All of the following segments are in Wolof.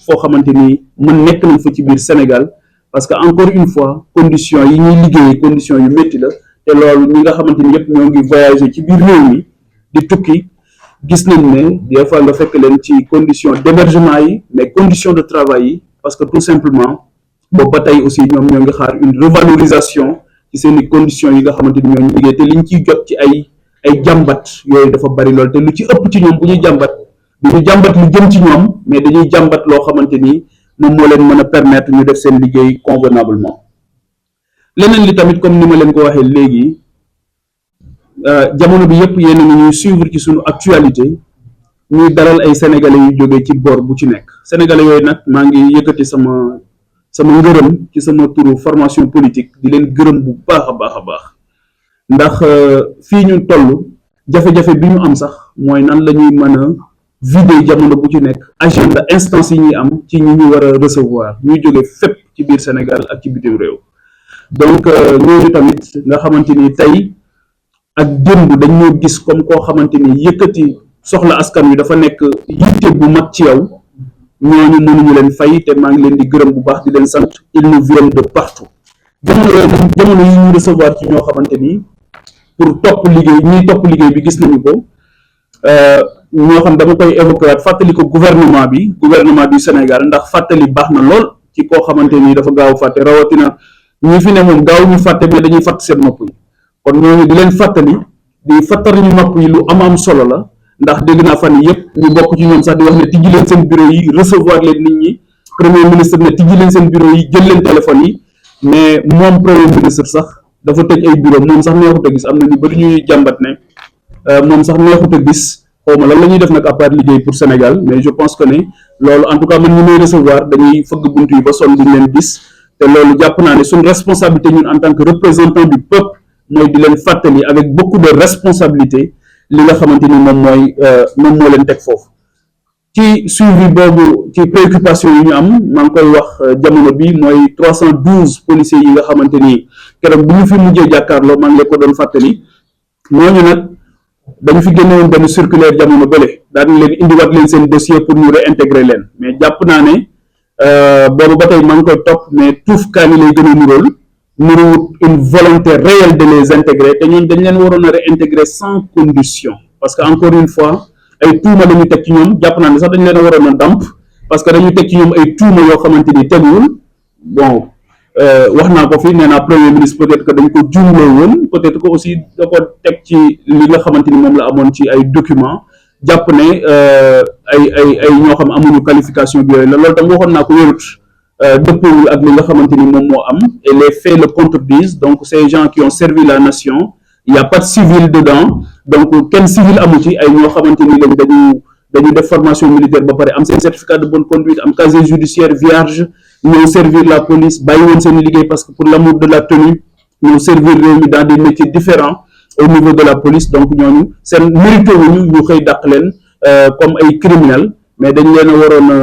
foo xamante ni mën nekk nañ fa ci biir Sénégal parce que encore une fois conditions yi ñuy liggéeyee conditions yu métti la te loolu ñi nga xamante ni yëpp ñoo ngi voyager ci biir réew mi di tukki gis nañ ne des fois nga fekk leen ci conditions d'hébergement yi mais conditions de travail yi parce que tout simplement boobu ba tey aussi ñoom ñoo ngi xaar une revalorisation ci seen i conditions yi nga xamante ni ñoo ngi liggéey te liñ ciy jot ci ay jàmbat yooyu dafa bari lool te lu ci ëpp ci ñoom bu ñuy jàmbat du ñu jàmbat lu jëm ci ñoom mais dañuy jàmbat loo xamante ni moom moo leen mën a permettre ñu def seen liggéey convenablement. leneen li tamit comme ni ma leen ko waxee léegi jamono bi yëpp yéen a ngi ñuy suivre ci suñu actualité ñuy dalal ay sénégalais yu jógee ci boor bu ci nekk sénégalais yooyu nag maa ngi yëkkati sama ngërëm ci sama turu formation politique di leen gërëm bu baax a baax a baax ndax fii ñu toll jafe-jafe bi ñu am sax mooy nan la ñuy mën a vider jamono bu ci nekk agenda instance yi ñuy am ci ñi ñu war a recevoir ñuy jóge fépp ci biir Sénégal ak ci bitim réew donc ñooñu tamit nga xamante ni tey ak démb dañoo gis comme koo xamante ni yëkkati soxla askan wi dafa nekk yitte bu mag ci yow ñooñu mënuñu leen fay te maa ngi leen di gërëm bu baax di leen sant ils nous viennent de partout jamono yi ñu recevoir ci ñoo xamante ni pour topp liggéey ñuy topp liggéey bi gis nañu ko ñoo xam dama koy évoquer waat fàttali ko gouvernement du Sénégal ndax fàttali baax na lool ci koo xamante ni dafa gaaw fàtte rawatina ñi fi ne moom gaaw ñu fàtte mais dañuy fàtt seen nopp yi kon ñooñu di leen fàttali di fàttali ñu nopp yi lu am solo la ndax dégg naa fan yii yëpp ñu bokk ci ñoom sax di wax ne tijji leen seen bureau yi recevoir leen nit ñi premier ministre ne tijji leen seen bureau yi jël leen téléphone yi mais moom premier ministre sax dafa tëj ay bureau moom sax neexut a gis am na ñu bëri ñuy jàmbat ne moom sax neexut a gis xaw ma lan la ñuy def nag à part liggéey pour Sénégal mais je pense que ne loolu en tout cas man ñu may recevoir dañuy fëgg bunt yi ba sonn duñ leen gis te loolu jàpp naa ne suñ responsabilité ñun en tant que représentant du peuple mooy di leen fàttali avec beaucoup de responsabilité li nga xamante ni moom moo leen teg foofu ci suivi boobu ci préoccupation yi ñu am maa ngi koy wax jamono bi mooy 312 policiers yi nga xamante ni keroog bu ñu fi mujjee jàkkaarloo maa ngi leen ko doon fàttali ñooñu nag dañu fi génne woon benn circulaire jamono bële daan leen indiwaat leen seen dossier pour ñu réintégrer leen mais jàpp naa ne boobu ba tey maa ngi koy topp mais tuuf kaani lay gën a niruwut une volonté réelle de les intégrer te ñun dañ leen waroon a réintégrer sans condition parce que encore une fois ay tuuma la ñu teg ci ñoom jàpp naa ne sax dañ leen a waroon a damp parce que dañu teg ci ñoom ay tuuma yoo xamante ni teguwul bon wax naa ko fi nee naa premier ministre peut-être que dañ ko juumloo woon peut-être que aussi da ko teg ci li nga xamante ni moom la amoon ci ay documents jàpp ne ay ñoo xam amuñu qualification bi yooyu la loolu tam waxoon naa ko wérut dëppowul ak li nga xamante ni moom moo am et les faits le contredisent donc ces gens qui ont servi la nation il y a pas de civil dedans donc kenn civil amu ci ay ñoo xamante ni lañ dañu def formation militaire ba pare am seen certificat de bonne conduite am casier judiciaire vierge ñëw servir la police bàyyi woon seen liggéey parce que pour l'amour de la tenue ñëw servir réew mi dans des métiers différents au niveau de la police donc ñooñu seen mérité wuñu ñu xëy dàq leen comme ay criminels mais dañ leen a waroon a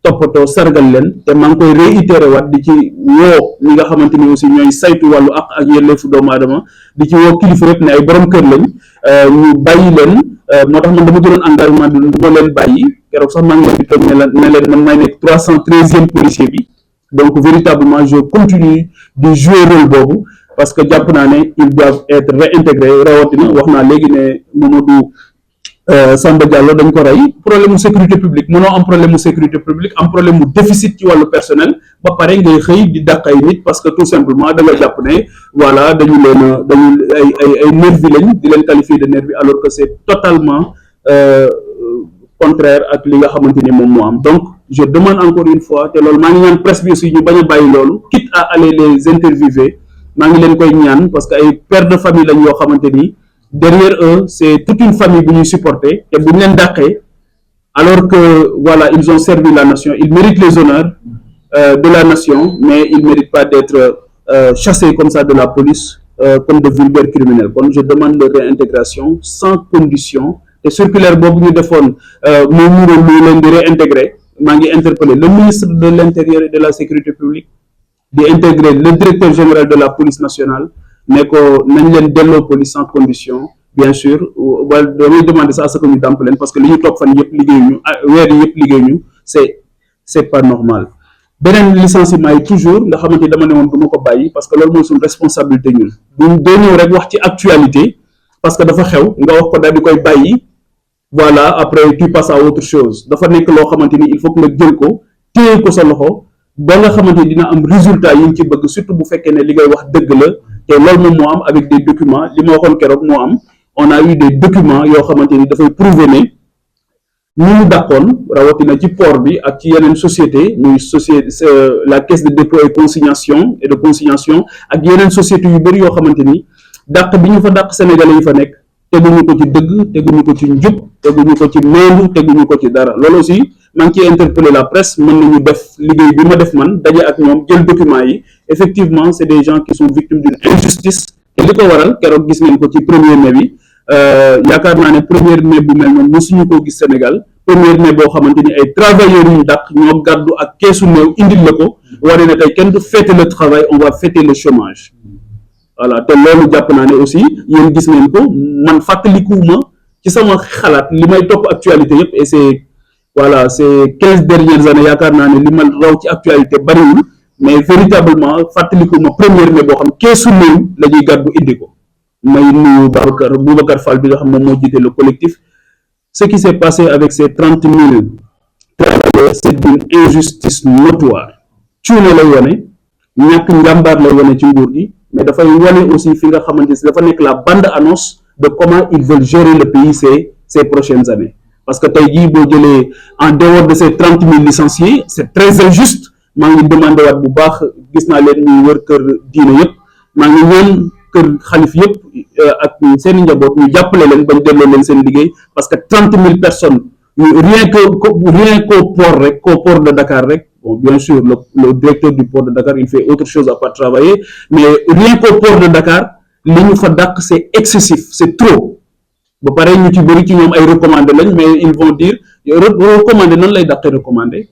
toppatoo sargal leen te maa ngi koy réitéré waat di ci woo ñi nga xamante ni aussi ñooy saytu wàllu ak yelleefu doomu aadama di ci woo kilifa yëpp ne ay borom kër lañ ñu bàyyi leen moo tax man dama jëloon engagement bi du ma leen bàyyi keroog sax maa ngi leen di toog ne leen man maay nekk 313e policier bi donc véritablement je continue di jouer rôle boobu parce que jàpp naa ne ils doivent être réintégrés rawatina wax naa léegi ne Mamadou Samba Diallo dañ ko rey problème mu sécurité publique mënoo am problème mu sécurité publique am problème mu déficit ci wàllu personnel ba pare ngay xëy di dàq ay nit parce que tout simplement da nga jàpp ne voilà dañu ay nervi lañ di leen qualifier de nervi alors que c'est totalement contraire ak li nga xamante ni moom moo am donc je demande encore une fois te loolu maa ngi ñaan presse bi aussi ñu bañ a bàyyi loolu quitte à aller les interviewer maa ngi leen koy ñaan parce que ay pères de famille lañ yoo xamante ni derrière eux c'est toute une famille bu ñuy supporter te bu ñu leen dàqee alors que voilà ils ont servi la nation ils méritent les honneurs de la nation mais ils méritent pas d'être chassés comme ça de la police comme de vulgaires criminels kon je demande leur réintégration sans condition te circulaire boobu ñu defoon moo muroon lu leen di réintégrer maa ngi interpeller le ministre de l'intérieur et de la sécurité publique di intégrer le directeur général de la police nationale ne ko nañ leen delloo police sans condition bien sûr wala damay demander ça à ce que ñu dàmp leen parce que li ñu toog fan yëpp liggéeyuñu weer yi yëpp liggéeyuñu c'est pas normal. beneen licenciement yi toujours nga xamante ni dama ne woon du ma ko bàyyi parce que loolu mooy suñu responsabilité ñun duñ doo ñëw rek wax ci actualité parce que dafa xew nga wax ko daal di koy bàyyi voilà après tu passes à autre chose dafa nekk loo xamante ni il faut que nga jël ko téye ko sa loxo ba nga xamante ni dina am résultat yi nga ci bëgg surtout bu fekkee ne li ngay wax dëgg la te loolu moom moo am avec des documents li ma waxoon keroog moo am on a eu des documents yoo xamante ni dafay prouver ne ñu mu dàqoon rawatina ci port bi ak ci yeneen société muy société la caisse de dépôt et consignation ak yeneen société yu bëri yoo xamante ni dàq bi ñu fa dàq sénégalais yi fa nekk teguñu ko ci dëgg teguñu ko ci njub teguñu ko ci maandu teguñu ko ci dara loolu aussi maa ngi ciy interpeller la presse mën nañu def liggéey bi ma def man daje ak ñoom jël documents yi effectivement c'est des gens qui sont victimes d'une injustice te li ko waral keroog gis ngeen ko ci 1er mai bi yaakaar naa ne 1er mai bu mel noonu mosuñu koo gis Sénégal 1er mai boo xamante ni ay travailleurs yu ñu dàq ñoo gàddu ak keesu néew indil la ko wane ne tey kenn du fêter le travail on va fêter le chômage voilà te loolu jàpp naa ne aussi yéen gis ngeen ko man fàttalikuwuma ci sama xalaat li may topp actualité yëpp et c'est voilà ces 15 dernières années yaakaar naa ne li ma raw ci actualité bariwul mais véritablement fàttalikuwuma 1er mai boo xam keesu néew la ñuy gàddu indi ko may nuyu Boubacar Fall bi nga xam moom moo jiite le collectif ce qui s'est passé avec ces 30 000 travailleurs c'est d'une injustice notoire cuune lay wane ñàkk njàmbaar lay wane ci nguur gi mais dafay wane aussi fi nga xamante ne dafa nekk la bande annonce de comment ils veulent gérer le pays ces prochaines années parce que tey jii boo jëlee en dehors de ces 30 000 licenciés c'est très injuste maa ngi demandé waat bu baax gis naa leen ñuy wër kër diine yëpp maa ngi ñaan kër xalif yëpp ak seen njaboot ñu jàppale leen bañ delloo leen seen liggéey parce que 30 000 personnes rien qu'au port rek qu'au port de Dakar rek bon bien sûr le directeur du port de Dakar il fait autre chose à part travailler mais rien qu'au port de Dakar li ñu fa dàq c'est excessif c'est trop ba pare ñu ci bëri ci ñoom ay recommandé lañ mais ils vont dire recommandé nan lay dàqee recommandé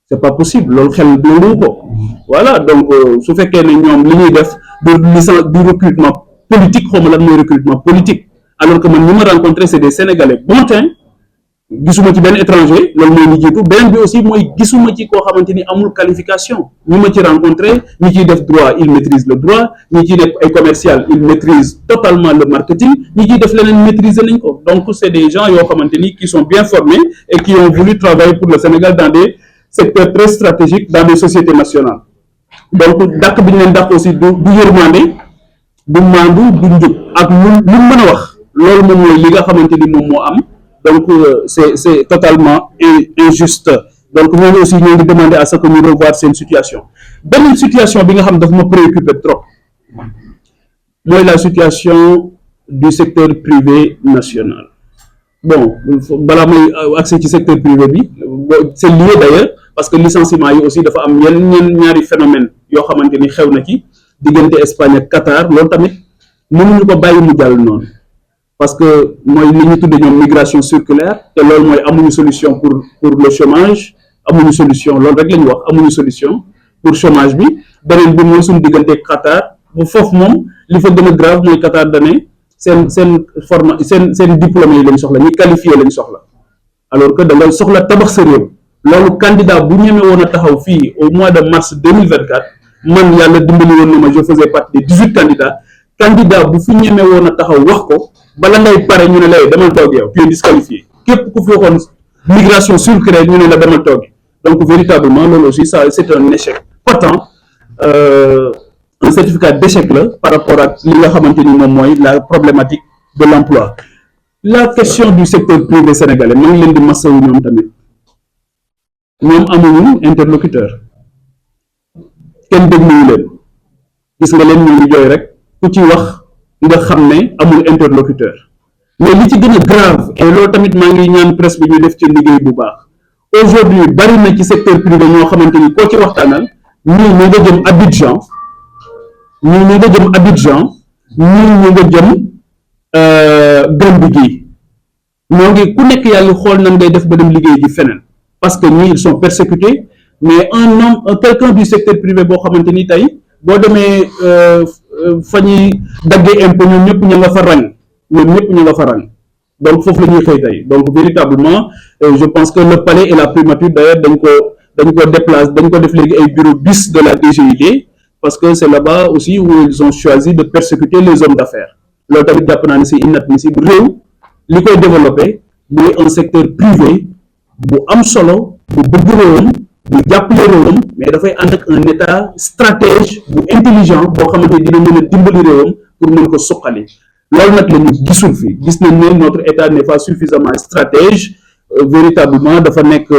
c'est pas possible loolu xel nangu ko voilà donc su fekkee ne ñoom li ñuy def du recrutement politique xaw ma lan mooy recrutement politique alors que man ñi ma rencontré c'est des Sénégalais bon teint gisuma ci benn étranger loolu mooy ñu jiitu beneen bi aussi mooy gisuma ci koo xamante ni amul qualification ñi ma ci rencontré ñi ciy def droit il maîtrise le droit ñi ciy def ay commercial il maîtrise totalement le marketing ñi ciy def leneen maîtriser nañ ko donc c'est des gens yoo xamante ni qui sont bien formés et qui ont voulu travailler pour le Sénégal dans des secteurs très stratégiques dans des sociétés nationales donc dàq bi ñu leen dàq aussi du yërmande du maandu du njub ak lu mën a wax loolu moom mooy li nga xamante ni moom moo am donc c'est totalement injuste donc ñooñu aussi ñoo ngi demander à ce que ñu revoir seen situation beneen situation bi nga xam dafa ma préoccuper trop mooy la situation du secteur privé national bon balaa may accès ci secteur privé bi c'est lié d'ailleurs parce que licenciement yi aussi dafa am ñaari phénomène yoo xamante ni xew na ci diggante Espagne ak Qatar loolu tamit mënuñu ko bàyyi mu jàll noonu parce que mooy li ñu tudde ñoom migration circulaire te loolu mooy amuñu solution pour le chômage amuñu solution loolu rek la ñu wax amuñu solution pour chômage bi beneen bi mooy suñu diggante Qatar bu foofu moom li fa gën a grave mooy Qatar dane seen diplômé yi lañ soxla ñi qualifié lañ soxla alors que da nga soxla tabax sa réew loolu candidat bu ñeme woon a taxaw fii au mois de mars 2024 man yàlla dimbali woon na ma je faisais partie des 18 candidats candidat bu fi ñeme woon a taxaw wax ko bala ngay pare ñu ne la demal toog yow tu es disqualifié képp ku fi waxoon migration circulaire ñu ne la demal toog donc véritablement loolu aussi ça c'est un échec patent un certificat d'échec la par rapport ak li nga xamante ni moom mooy la problématique de l'emploi la question du secteur privé sénégalais ma ngi leen di masawu ñoom tamit ñoom amuñu interlocuteur kenn dégluwu leen gis nga leen ñu ngi jooy rek ku ci wax nga xam ne amul interlocuteur mais li ci gën a grave et loolu tamit maa ngi ñaan presse bi ñu def ci liggéey bu baax aujourd'hui bari na ci secteur privé ñoo xamante ni koo ci waxtaanal ñii ñu nga jëm Abidjan ñii ñu nga jëm Abidjan ñii ñu nga jëm Gambie gi ñoo ngi ku nekk yaa ngi xool nan ngay def ba dem liggéey ji feneen parce que ñii ils sont persécutés mais quelqu'un du secteur privé boo xamante ni tey boo demee fa ñuy daggee impôt ñoom ñëpp ñu nga fa rang donc foofu la ñuy xëy tey donc véritablement je pense que le palais et la primature d'ailleurs dañ ko dañ ko déplace dañ ko def léegi ay bureau bis de la DGID parce que c'est là-bas aussi où ils ont choisi de persécuter les hommes d'affaires loolu tamit jàpp naa ne c'est inadmissible réew li koy développé mooy un secteur privé bu am solo bu bëgg réewam bu jàppale réewam mais dafay ànd ak un état stratège bu intelligent boo xamante ni dina mën a dimbali réewam pour mën ko suqali loolu nag la ñu gisul fi gis nañ ne notre état n'est pas suffisamment stratège véritablement dafa nekk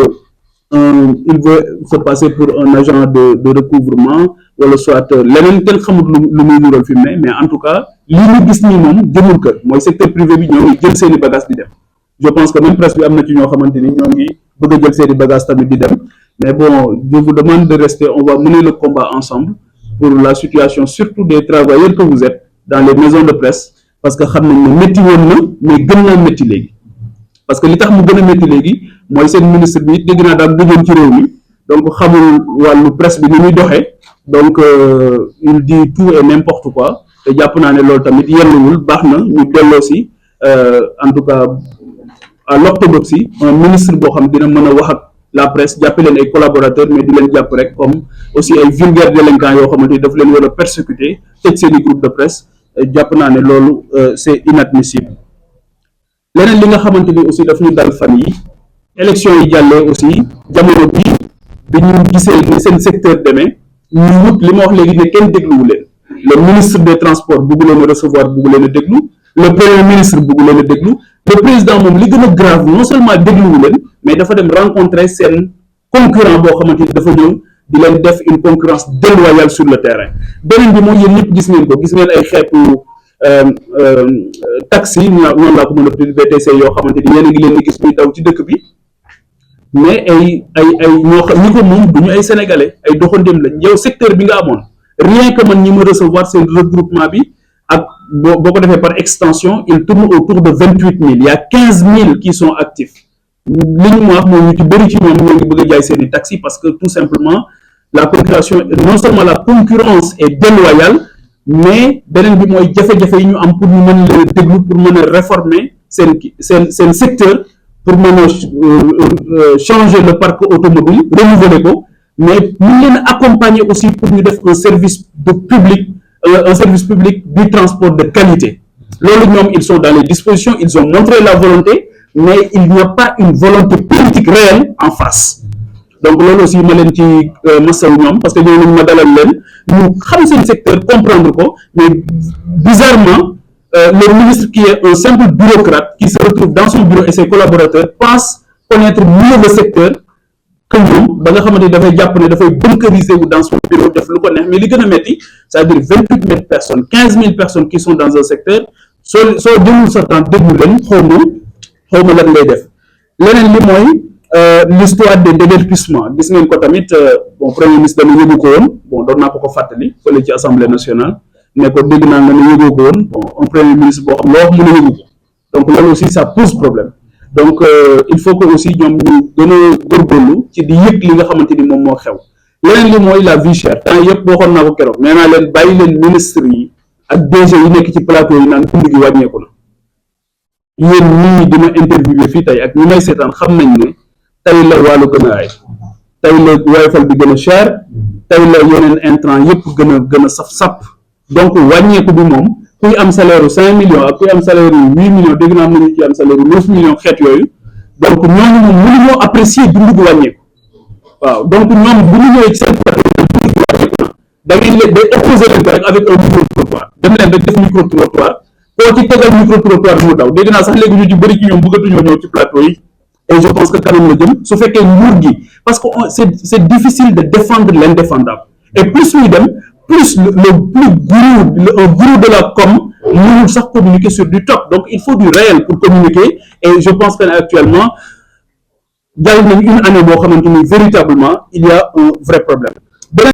il veut se passer pour un agent de recouvrement wala soit leneen kenn xamul lu muy nural fi mu ne mais en tout cas li ñu gis nii moom jëmul kër mooy secteur privé bi ñoo ngi jël seeni bagages di dem je pense que même presse bi am na ci ñoo xamante ni ñoo ngi bëgg a jël seeni bagages tamit di dem mais bon je vous demande de rester on va mener le combat ensemble pour la situation surtout des travailleurs que vous êtes dans les maisons de presse parce que xam nañ ne métti woon na mais gën naa métti léegi parce que li tax mu gën a métti léegi mooy seen ministre bi dégg naa daal duggoon ci réew mi donc xamul wàllu presse bi ni muy doxee donc il dit tout et n'importe quoi te jàpp naa ne loolu tamit yelluwul baax na ñu delloo si en tout cas à l'orthodoxie un ministre boo xam dina mën a wax ak la presse jàppe leen ay collaborateurs mais di leen jàpp rek comme aussi ay vulgaires délinquants yoo xamante ni daf leen war a persécuter tëj seen i groupe de presse jàpp naa ne loolu c'est inadmissible leneen li nga xamante ni aussi daf ñu dal fan yi élection yi jàllee aussi jamono bi ñu gisee ni seen secteur demee ñu wut li ma wax léegi ne kenn dégluwu leen le ministre des transports bugg leen a recevoir bugg leen a déglu le premier ministre bugg leen a déglu le président moom li gën a grave non seulement dégluwu leen mais dafa dem rencontrer seen concurrent boo xamante ni dafa ñëw di leen def une concurrence déloyale sur le terrain beneen bi mooy yéen ñëpp gis ngeen ko gis ngeen ay xeetu taxi noonu laa ko mën a tudd VTC yoo xamante ni yéen a ngi leen di gis muy daw ci dëkk bi mais ay ñoo xam ñi ko moom du ñu ay sénégalais ay doxandéem lañ yow secteur bi nga amoon rien que man ñi ma recevoir seen regroupement bi ak boo ko defee par extension il tourne autour de 28 000 il y a 15 000 qui sont actifs li ñu wax mooy ñu ci bëri ci ñoom ñoo ngi bëgg a jaay seen i taxi parce que tout simplement la procuration non seulement la concurrence est déloyale mais beneen bi mooy jafe-jafe yi ñu am pour ñu mën leen déglu pour mën a réformer seen secteur pour mën a changer le parc automobile renouveler ko mais ñu leen accompagner aussi pour ñu def un service public du transport de qualité loolu ñoom ils sont dans les dispositions ils ont montré la volonté mais il n'y a pas une volonté politique réelle en face donc loolu aussi ma leen ci masawu ñoom parce que ñoo nañu ma dalal leen ñu xam seen secteur comprendre ko mais bizarrement le ministre qui est un simple bureaucrate qui se retrouve dans son bureau et ses collaborateurs pense connaître mieux le secteur que ñoom ba nga xamante ni dafay jàpp ne dafay bunkériser wu dans son bureau def lu ko neex mais li gën a metti c'est-à-dire 28 000 personnes 15 000 personnes qui sont dans un secteur soo jëlul sa temps déglu leen xaw ma lan ngay def leneen li mooy l'histoire des déguerpissements gis ngeen ko tamit bon premier ministre dama yëgu ko woon bon doon naa ko fàttali fële ci assemblée nationale ne ko dégg naa nga ne yëgoo ko woon bon un premier ministre boo xam loo wax mën a yëgu ko donc loolu aussi ça pose problème donc il faut que aussi ñoom ñu gën a góorgóorlu ci di yëg li nga xamante ni moom moo xew leneen li mooy la vie chère temps yëpp waxoon naa ko keroog nee naa leen bàyyi leen ministre yi ak DG yi nekk ci plateau yi naan dund gi wàññeeku na yéen ñii dina interviewé fii tey ak ñi may seetaan xam nañ ne tey la wàllu gën a ay tey la woyofal bi gën a cher tey la yeneen intrant yëpp gën a saf-sap donc wàññeeku bi moom kuy am salaire u 5 millions ak kuy am salaire u 8 millions dégg naa am nañu ci am salaire u 9 millions xeet yooyu donc ñooñu moom mënuñoo apprécier dund gu wàññeeku waaw donc ñoom bu ñu ñëwee ci seen plateau dund gu wàññeeku na da ngeen leen day opposé leen ko rek avec un micro trottoir dem leen rek def micro trottoir koo ci tegal micro trottoir mu daw dégg naa sax léegi ñu ci bëri ci ñoom bëggatuñoo ñëw ci plateau yi et je pense que kanam la jëm su fekkee nguur gi parce que c'est difficile de défendre l'indéfendable et plus ñuy dem plus un gourou de la com mënul sax communiquer sur du top donc il faut du réel pour communiquer et je pense que actuellement jàll nañ une année boo xamante ni véritablement il y a un vrai problème